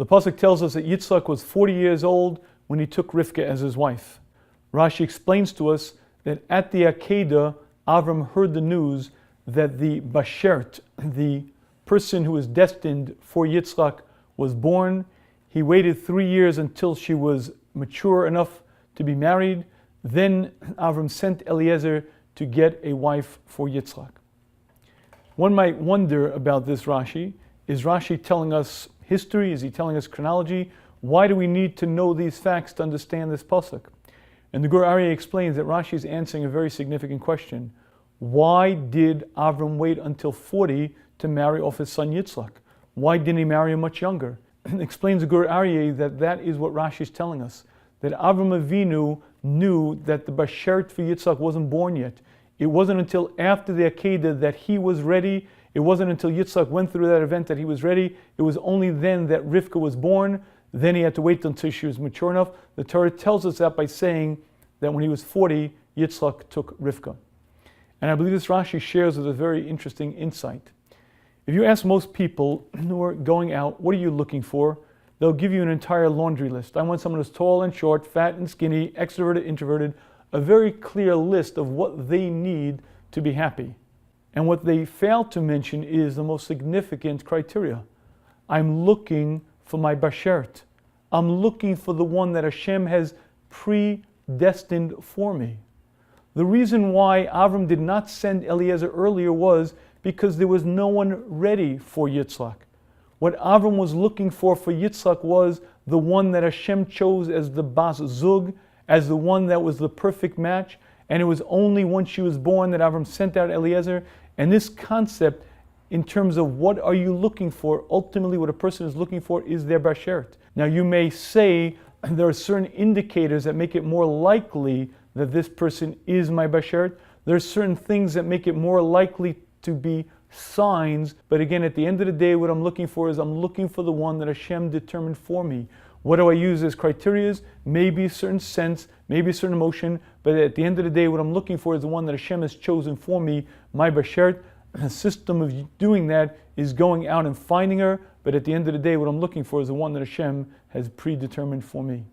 The pasuk tells us that Yitzchak was 40 years old when he took Rivka as his wife. Rashi explains to us that at the Akedah, Avram heard the news that the Bashert, the person who was destined for Yitzchak, was born. He waited 3 years until she was mature enough to be married. Then Avram sent Eliezer to get a wife for Yitzchak. One might wonder about this Rashi. Is Rashi telling us history? Is he telling us chronology? Why do we need to know these facts to understand this pasuk? And the Gur Aryeh explains that Rashi is answering a very significant question. Why did Avram wait until 40 to marry off his son Yitzchak? Why didn't he marry him much younger? Explains the Gur Aryeh that that is what Rashi is telling us. That Avram Avinu knew that the Bashert for Yitzchak wasn't born yet. It wasn't until after the Akedah that he was ready. It wasn't until Yitzchak went through that event that he was ready. It was only then that Rivka was born. Then he had to wait until she was mature enough. The Torah tells us that by saying that when he was 40, Yitzchak took Rivka. And I believe this Rashi shares with a very interesting insight. If you ask most people who are going out, what are you looking for? They'll give you an entire laundry list. I want someone who's tall and short, fat and skinny, extroverted, introverted, a very clear list of what they need to be happy. And what they fail to mention is the most significant criteria. I'm looking for my Bashert. I'm looking for the one that Hashem has predestined for me. The reason why Avram did not send Eliezer earlier was because there was no one ready for Yitzchak. What Avram was looking for Yitzchak was the one that Hashem chose as the Bas Zug, as the one that was the perfect match. And it was only once she was born that Avram sent out Eliezer. And this concept, in terms of what are you looking for, ultimately what a person is looking for is their Bashert. Now you may say there are certain indicators that make it more likely that this person is my Bashert. There are certain things that make it more likely to be signs, but again, at the end of the day, what I'm looking for is I'm looking for the one that Hashem determined for me. What do I use as criteria? Maybe a certain sense, maybe a certain emotion, but at the end of the day, what I'm looking for is the one that Hashem has chosen for me, my Bashert. The system of doing that is going out and finding her, but at the end of the day, what I'm looking for is the one that Hashem has predetermined for me.